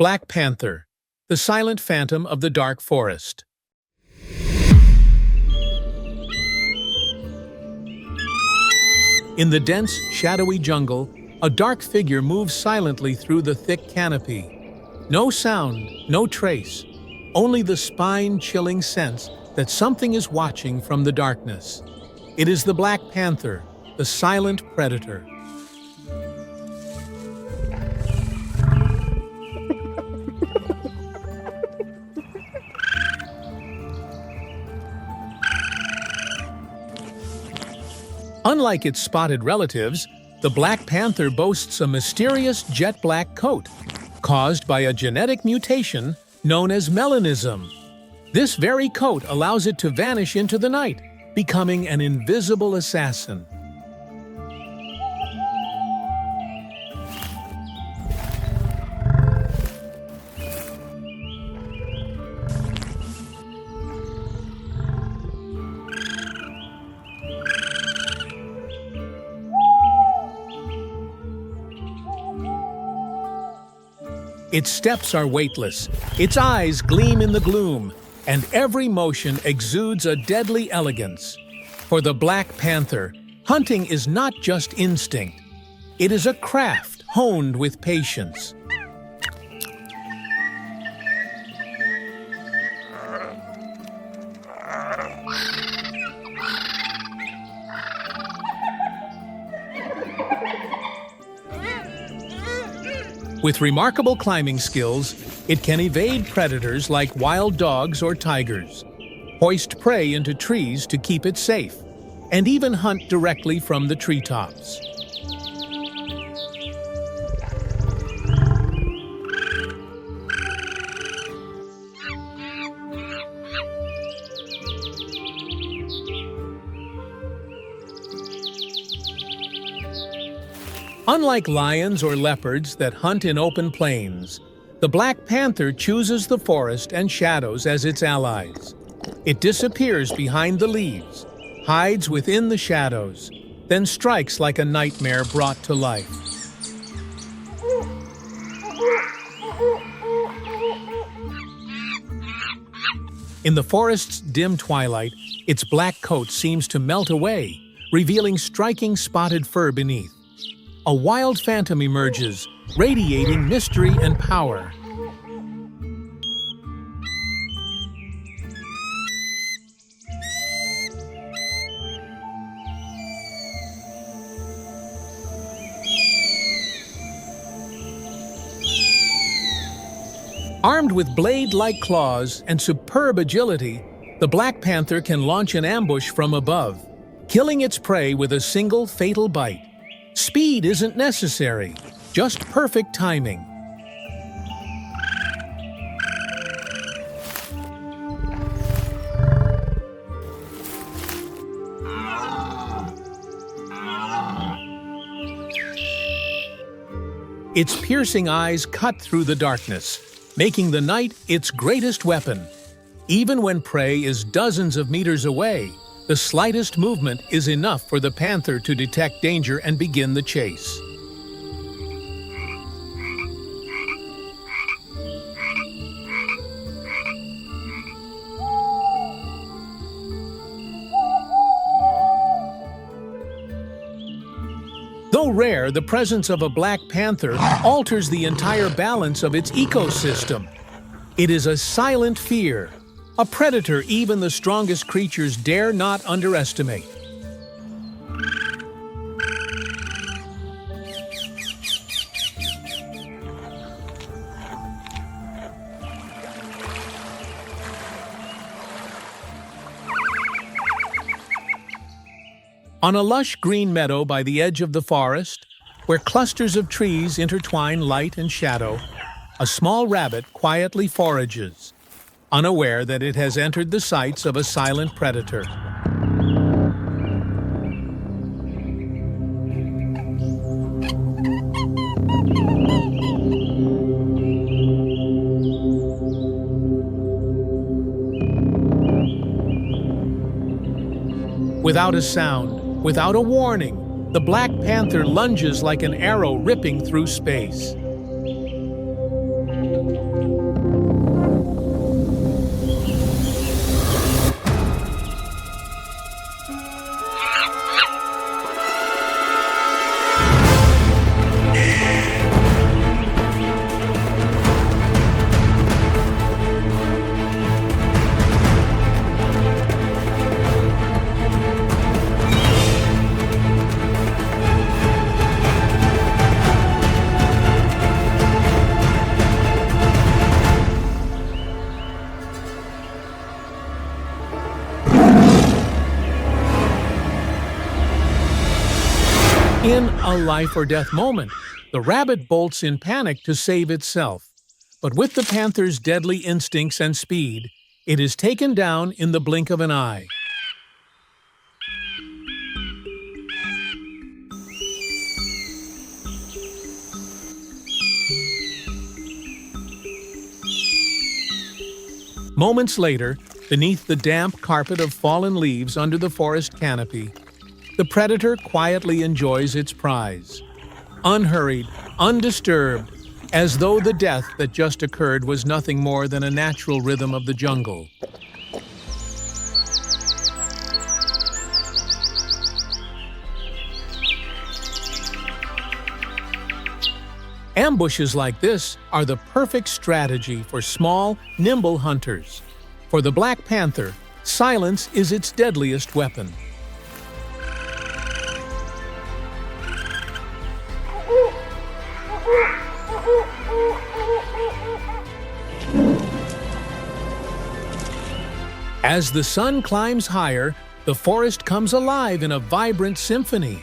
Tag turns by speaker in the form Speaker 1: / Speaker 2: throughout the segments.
Speaker 1: Black Panther, the silent phantom of the dark forest. In the dense, shadowy jungle, a dark figure moves silently through the thick canopy. No sound, no trace, only the spine-chilling sense that something is watching from the darkness. It is the Black Panther, the silent predator. Unlike its spotted relatives, the Black Panther boasts a mysterious jet-black coat, caused by a genetic mutation known as melanism. This very coat allows it to vanish into the night, becoming an invisible assassin. Its steps are weightless, its eyes gleam in the gloom, and every motion exudes a deadly elegance. For the Black Panther, hunting is not just instinct. It is a craft honed with patience. With remarkable climbing skills, it can evade predators like wild dogs or tigers, hoist prey into trees to keep it safe, and even hunt directly from the treetops. Unlike lions or leopards that hunt in open plains, the Black Panther chooses the forest and shadows as its allies. It disappears behind the leaves, hides within the shadows, then strikes like a nightmare brought to life. In the forest's dim twilight, its black coat seems to melt away, revealing striking spotted fur beneath. A wild phantom emerges, radiating mystery and power. Armed with blade-like claws and superb agility, the Black Panther can launch an ambush from above, killing its prey with a single fatal bite. Speed isn't necessary, just perfect timing. Its piercing eyes cut through the darkness, making the night its greatest weapon. Even when prey is dozens of meters away, the slightest movement is enough for the panther to detect danger and begin the chase. Though rare, the presence of a black panther alters the entire balance of its ecosystem. It is a silent fear, a predator even the strongest creatures dare not underestimate. On a lush green meadow by the edge of the forest, where clusters of trees intertwine light and shadow, a small rabbit quietly forages, unaware that it has entered the sights of a silent predator. Without a sound, without a warning, the Black Panther lunges like an arrow ripping through space. In a life-or-death moment, the rabbit bolts in panic to save itself. But with the panther's deadly instincts and speed, it is taken down in the blink of an eye. Moments later, beneath the damp carpet of fallen leaves under the forest canopy, the predator quietly enjoys its prize. Unhurried, undisturbed, as though the death that just occurred was nothing more than a natural rhythm of the jungle. Ambushes like this are the perfect strategy for small, nimble hunters. For the Black Panther, silence is its deadliest weapon. As the sun climbs higher, the forest comes alive in a vibrant symphony.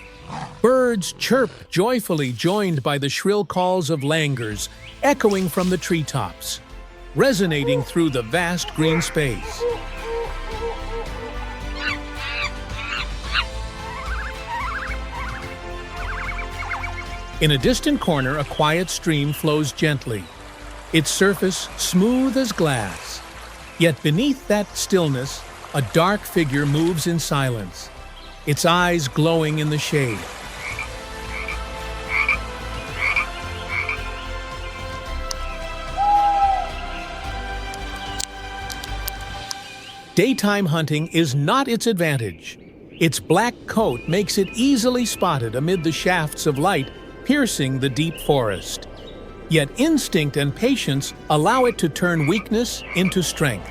Speaker 1: Birds chirp joyfully, joined by the shrill calls of langurs echoing from the treetops, resonating through the vast green space. In a distant corner, a quiet stream flows gently, its surface smooth as glass. Yet beneath that stillness, a dark figure moves in silence, its eyes glowing in the shade. Daytime hunting is not its advantage. Its black coat makes it easily spotted amid the shafts of light piercing the deep forest. Yet instinct and patience allow it to turn weakness into strength.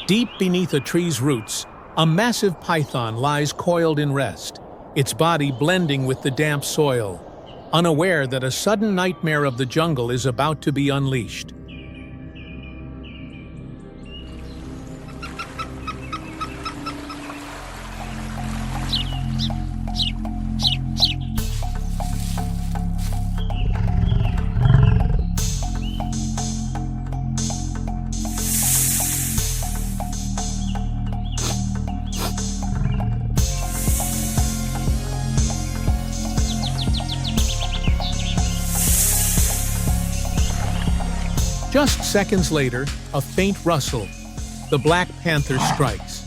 Speaker 1: Deep beneath a tree's roots, a massive python lies coiled in rest, its body blending with the damp soil, unaware that a sudden nightmare of the jungle is about to be unleashed. Just seconds later, a faint rustle. The Black Panther strikes.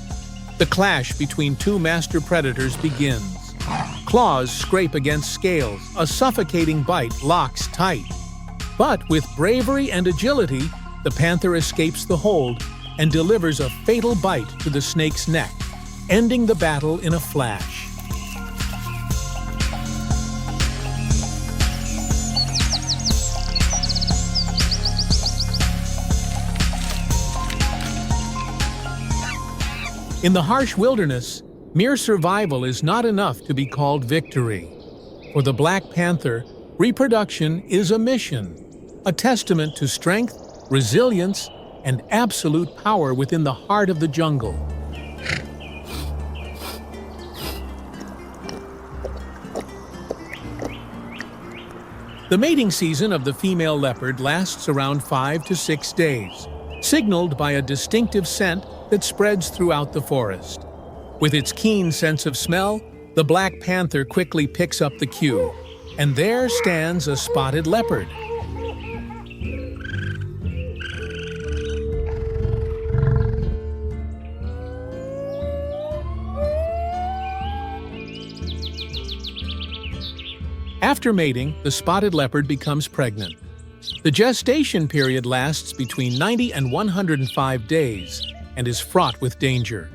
Speaker 1: The clash between two master predators begins. Claws scrape against scales, a suffocating bite locks tight. But with bravery and agility, the panther escapes the hold and delivers a fatal bite to the snake's neck, ending the battle in a flash. In the harsh wilderness, mere survival is not enough to be called victory. For the Black Panther, reproduction is a mission, a testament to strength, resilience, and absolute power within the heart of the jungle. The mating season of the female leopard lasts around 5 to 6 days, signaled by a distinctive scent that spreads throughout the forest. With its keen sense of smell, the Black Panther quickly picks up the cue, and there stands a spotted leopard. After mating, the spotted leopard becomes pregnant. The gestation period lasts between 90 and 105 days and is fraught with danger.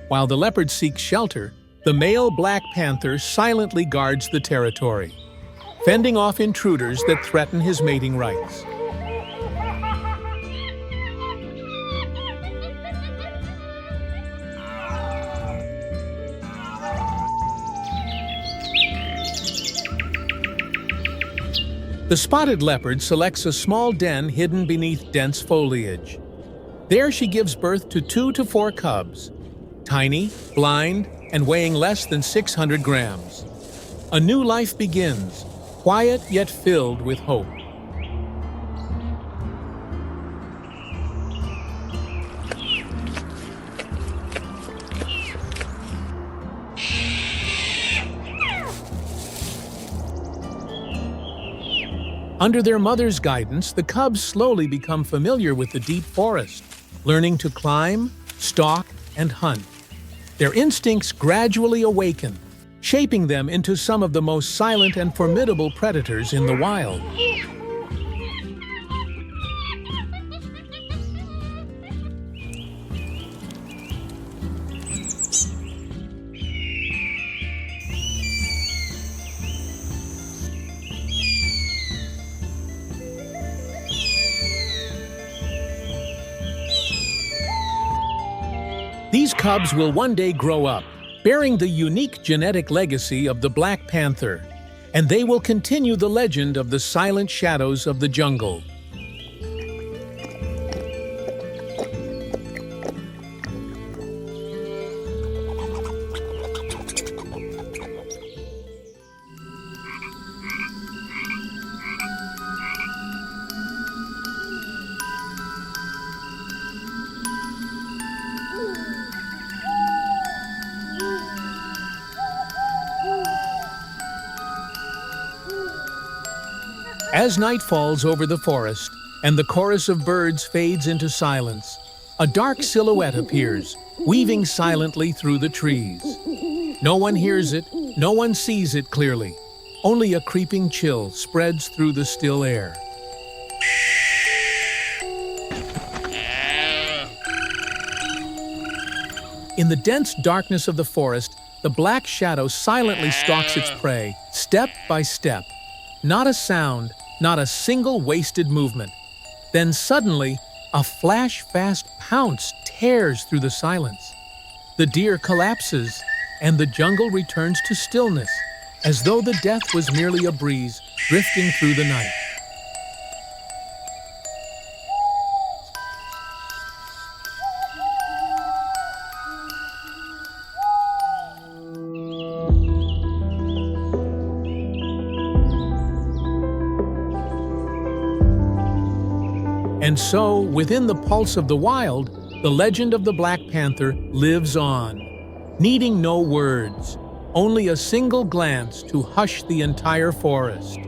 Speaker 1: While the leopard seeks shelter, the male Black Panther silently guards the territory, fending off intruders that threaten his mating rights. The spotted leopard selects a small den hidden beneath dense foliage. There she gives birth to 2 to 4 cubs, tiny, blind, and weighing less than 600 grams. A new life begins, quiet yet filled with hope. Under their mother's guidance, the cubs slowly become familiar with the deep forest, learning to climb, stalk, and hunt. Their instincts gradually awaken, shaping them into some of the most silent and formidable predators in the wild. These cubs will one day grow up, bearing the unique genetic legacy of the Black Panther, and they will continue the legend of the silent shadows of the jungle. As night falls over the forest and the chorus of birds fades into silence, a dark silhouette appears, weaving silently through the trees. No one hears it, no one sees it clearly. Only a creeping chill spreads through the still air. In the dense darkness of the forest, the black shadow silently stalks its prey, step by step. Not a sound, not a single wasted movement. Then suddenly, a flash-fast pounce tears through the silence. The deer collapses, and the jungle returns to stillness, as though the death was merely a breeze drifting through the night. And so, within the pulse of the wild, the legend of the Black Panther lives on, needing no words, only a single glance to hush the entire forest.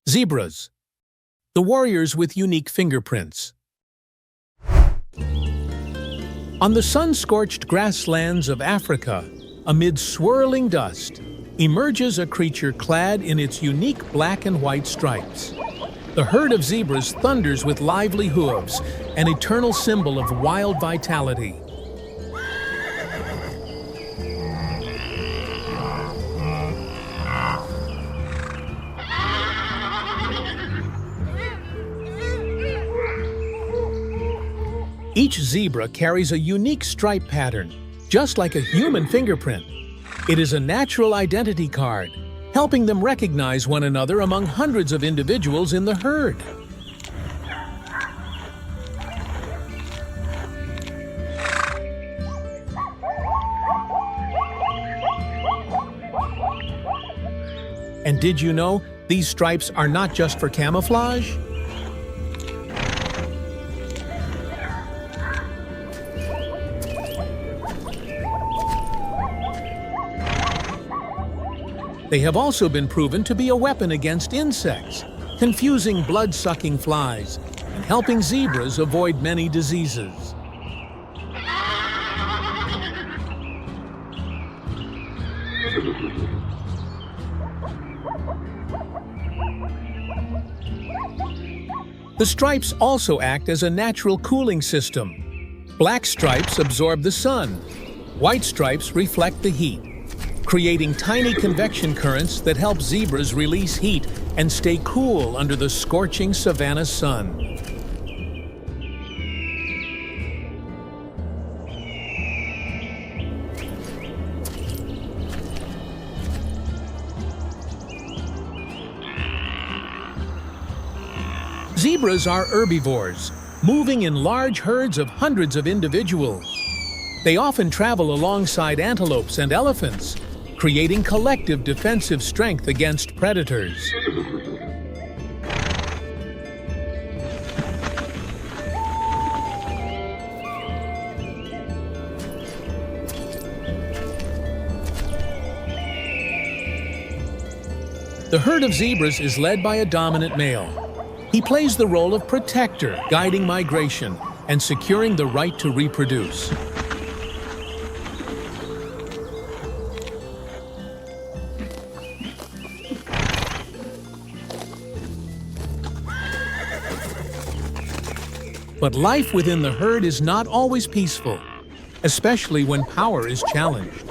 Speaker 1: Zebras, the warriors with unique fingerprints. On the sun-scorched grasslands of Africa, amid swirling dust, emerges a creature clad in its unique black and white stripes. The herd of zebras thunders with lively hooves, an eternal symbol of wild vitality. Each zebra carries a unique stripe pattern, just like a human fingerprint. It is a natural identity card, helping them recognize one another among hundreds of individuals in the herd. And did you know these stripes are not just for camouflage? They have also been proven to be a weapon against insects, confusing blood-sucking flies, and helping zebras avoid many diseases. The stripes also act as a natural cooling system. Black stripes absorb the sun. White stripes reflect the heat, creating tiny convection currents that help zebras release heat and stay cool under the scorching savanna sun. Zebras are herbivores, moving in large herds of hundreds of individuals. They often travel alongside antelopes and elephants, creating collective defensive strength against predators. The herd of zebras is led by a dominant male. He plays the role of protector, guiding migration and securing the right to reproduce. But life within the herd is not always peaceful, especially when power is challenged.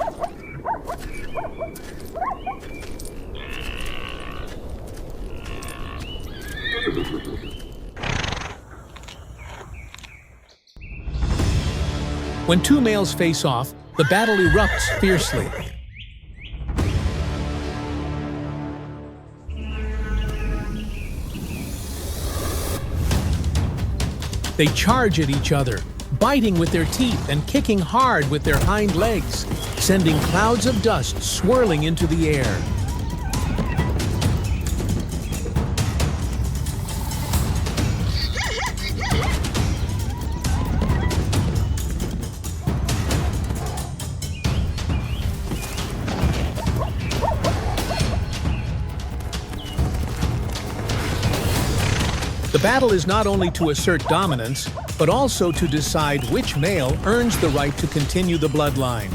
Speaker 1: When two males face off, the battle erupts fiercely. They charge at each other, biting with their teeth and kicking hard with their hind legs, sending clouds of dust swirling into the air. The battle is not only to assert dominance, but also to decide which male earns the right to continue the bloodline.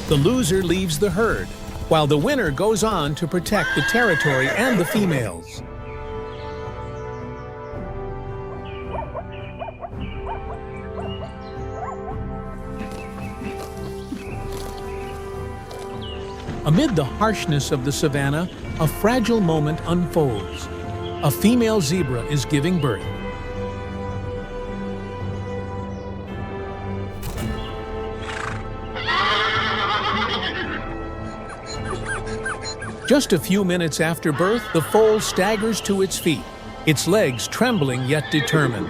Speaker 1: The loser leaves the herd, while the winner goes on to protect the territory and the females. Amid the harshness of the savanna, a fragile moment unfolds. A female zebra is giving birth. Just a few minutes after birth, the foal staggers to its feet, its legs trembling yet determined.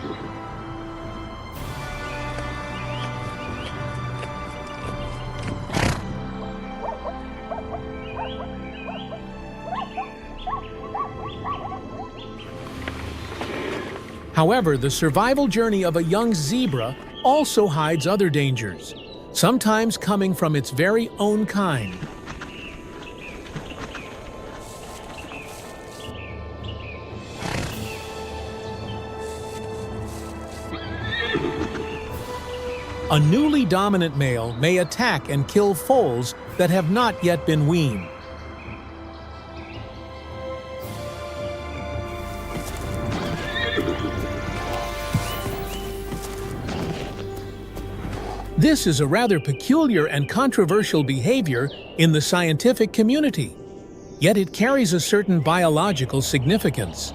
Speaker 1: However, the survival journey of a young zebra also hides other dangers, sometimes coming from its very own kind. A newly dominant male may attack and kill foals that have not yet been weaned. This is a rather peculiar and controversial behavior in the scientific community, yet it carries a certain biological significance.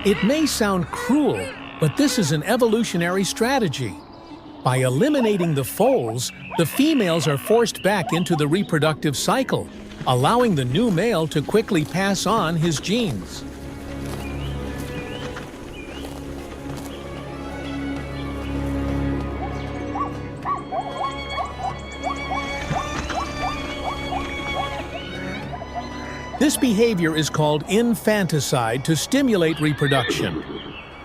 Speaker 1: It may sound cruel, but this is an evolutionary strategy. By eliminating the foals, the females are forced back into the reproductive cycle, allowing the new male to quickly pass on his genes. This behavior is called infanticide to stimulate reproduction.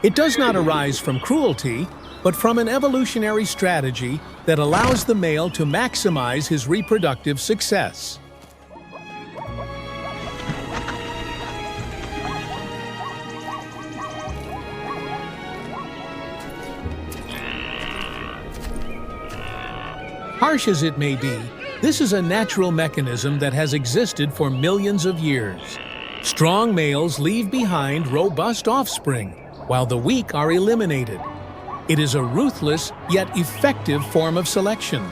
Speaker 1: It does not arise from cruelty, but from an evolutionary strategy that allows the male to maximize his reproductive success. Harsh as it may be, this is a natural mechanism that has existed for millions of years. Strong males leave behind robust offspring, while the weak are eliminated. It is a ruthless yet effective form of selection.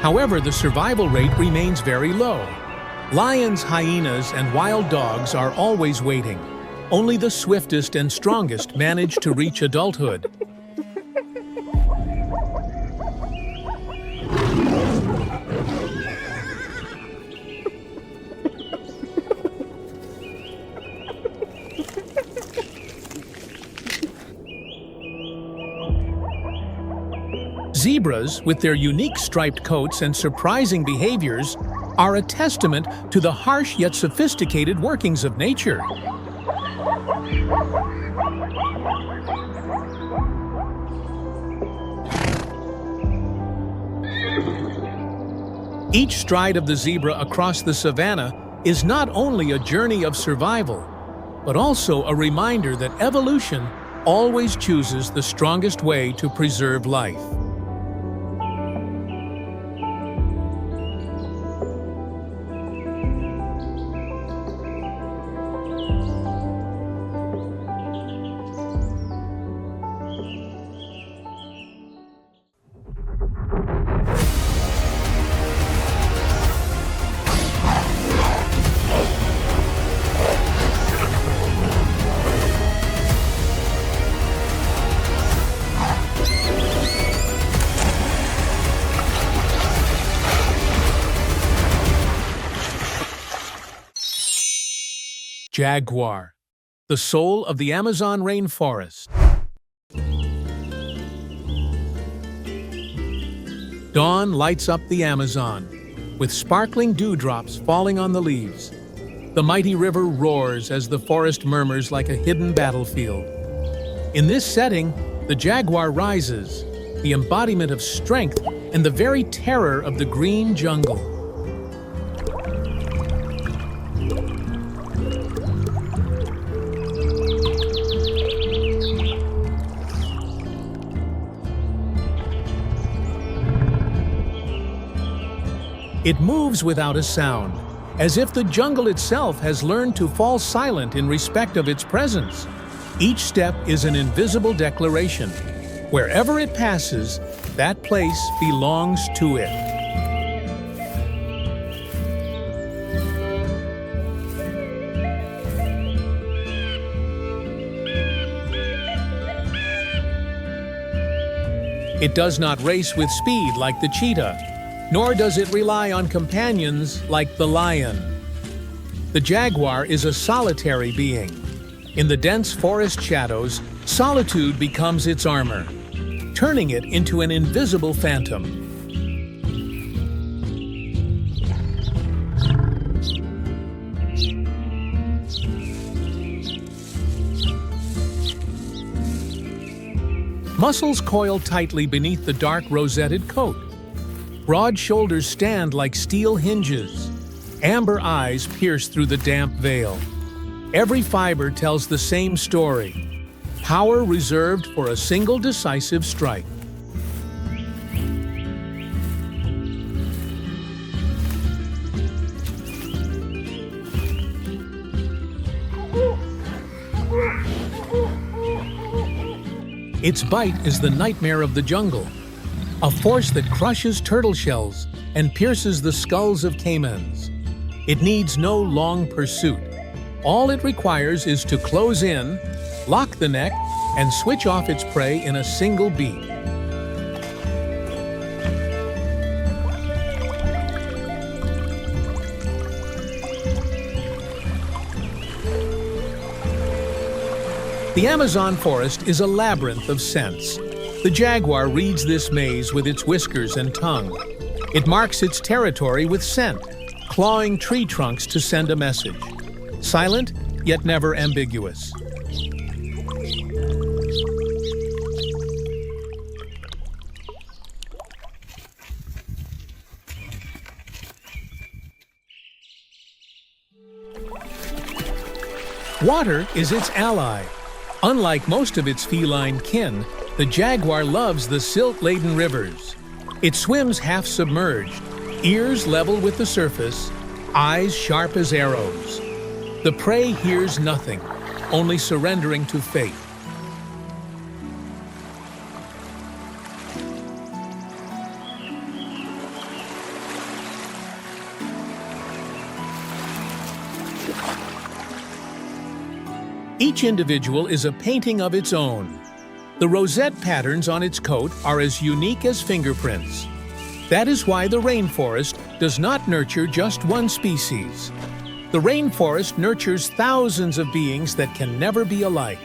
Speaker 1: However, the survival rate remains very low. Lions, hyenas, and wild dogs are always waiting. Only the swiftest and strongest manage to reach adulthood. Zebras, with their unique striped coats and surprising behaviors, are a testament to the harsh yet sophisticated workings of nature. Each stride of the zebra across the savanna is not only a journey of survival, but also a reminder that evolution always chooses the strongest way to preserve life. Jaguar, the soul of the Amazon rainforest. Dawn lights up the Amazon, with sparkling dewdrops falling on the leaves. The mighty river roars as the forest murmurs like a hidden battlefield. In this setting, the jaguar rises, the embodiment of strength and the very terror of the green jungle. It moves without a sound, as if the jungle itself has learned to fall silent in respect of its presence. Each step is an invisible declaration. Wherever it passes, that place belongs to it. It does not race with speed like the cheetah, nor does it rely on companions like the lion. The jaguar is a solitary being. In the dense forest shadows, solitude becomes its armor, turning it into an invisible phantom. Muscles coil tightly beneath the dark rosetted coat. Broad shoulders stand like steel hinges. Amber eyes pierce through the damp veil. Every fiber tells the same story. Power reserved for a single decisive strike. Its bite is the nightmare of the jungle, a force that crushes turtle shells and pierces the skulls of caimans. It needs no long pursuit. All it requires is to close in, lock the neck, and switch off its prey in a single beat. The Amazon forest is a labyrinth of scents. The jaguar reads this maze with its whiskers and tongue. It marks its territory with scent, clawing tree trunks to send a message. Silent, yet never ambiguous. Water is its ally. Unlike most of its feline kin, the jaguar loves the silt-laden rivers. It swims half-submerged, ears level with the surface, eyes sharp as arrows. The prey hears nothing, only surrendering to fate. Each individual is a painting of its own. The rosette patterns on its coat are as unique as fingerprints. That is why the rainforest does not nurture just one species. The rainforest nurtures thousands of beings that can never be alike.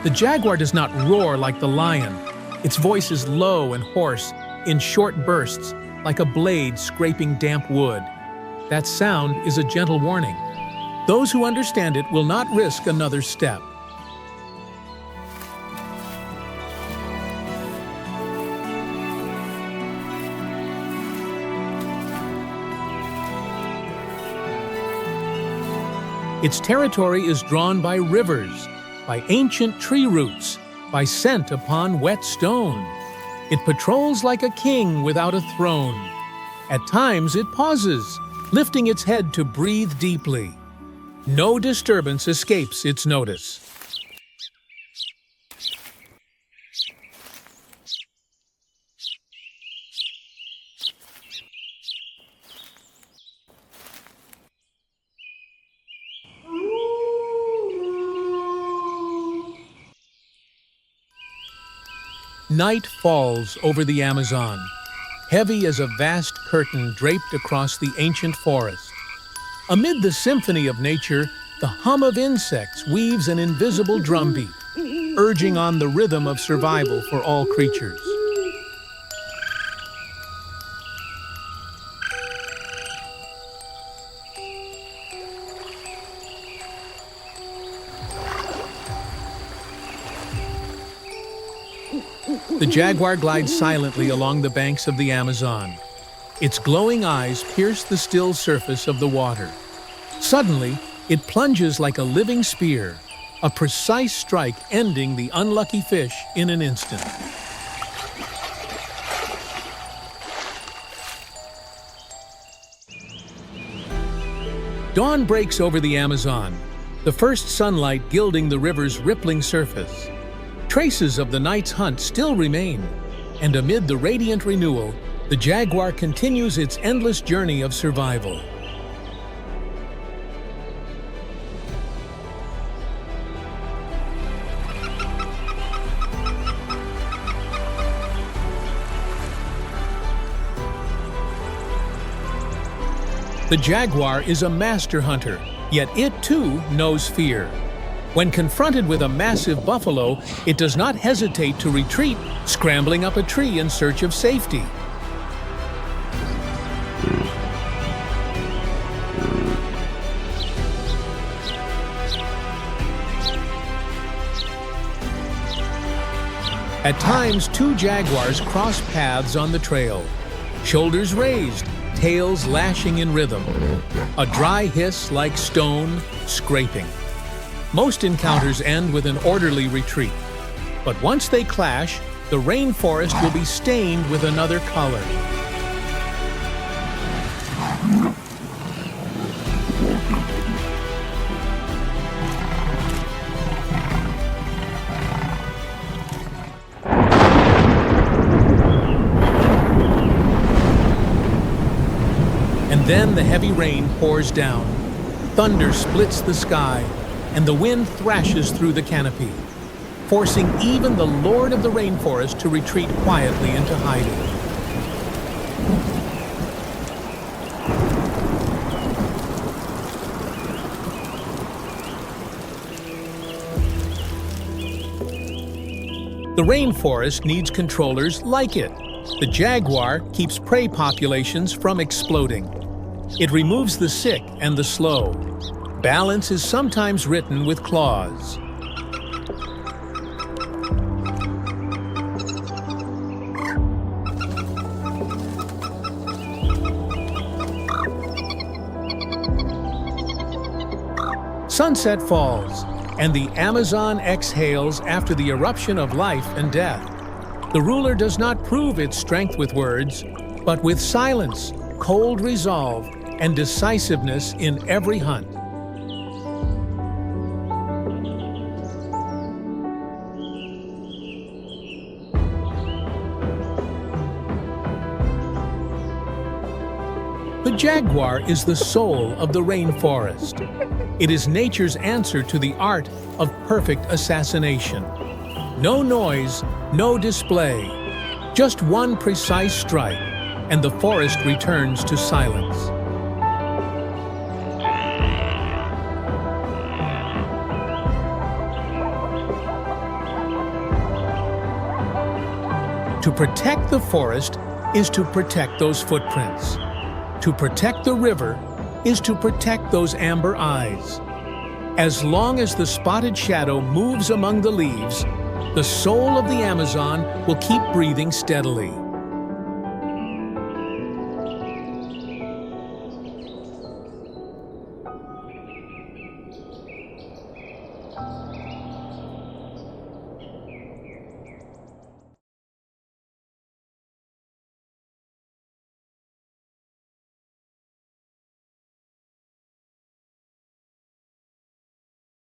Speaker 1: The jaguar does not roar like the lion. Its voice is low and hoarse, in short bursts, like a blade scraping damp wood. That sound is a gentle warning. Those who understand it will not risk another step. Its territory is drawn by rivers, by ancient tree roots, by scent upon wet stone. It patrols like a king without a throne. At times it pauses, lifting its head to breathe deeply. No disturbance escapes its notice. Night falls over the Amazon, heavy as a vast curtain draped across the ancient forest. Amid the symphony of nature, the hum of insects weaves an invisible drumbeat, urging on the rhythm of survival for all creatures. The jaguar glides silently along the banks of the Amazon. Its glowing eyes pierce the still surface of the water. Suddenly, it plunges like a living spear, a precise strike ending the unlucky fish in an instant. Dawn breaks over the Amazon, the first sunlight gilding the river's rippling surface. Traces of the night's hunt still remain, and amid the radiant renewal, the jaguar continues its endless journey of survival. The jaguar is a master hunter, yet it too knows fear. When confronted with a massive buffalo, it does not hesitate to retreat, scrambling up a tree in search of safety. At times, two jaguars cross paths on the trail, shoulders raised, tails lashing in rhythm, a dry hiss like stone scraping. Most encounters end with an orderly retreat, but once they clash, the rainforest will be stained with another color. And then the heavy rain pours down, thunder splits the sky, and the wind thrashes through the canopy, forcing even the Lord of the Rainforest to retreat quietly into hiding. The rainforest needs controllers like it. The jaguar keeps prey populations from exploding. It removes the sick and the slow. Balance is sometimes written with claws. Sunset falls, and the Amazon exhales after the eruption of life and death. The ruler does not prove its strength with words, but with silence, cold resolve, and decisiveness in every hunt. The jaguar is the soul of the rainforest. It is nature's answer to the art of perfect assassination. No noise, no display, just one precise strike, and the forest returns to silence. To protect the forest is to protect those footprints. To protect the river is to protect those amber eyes. As long as the spotted shadow moves among the leaves, the soul of the Amazon will keep breathing steadily.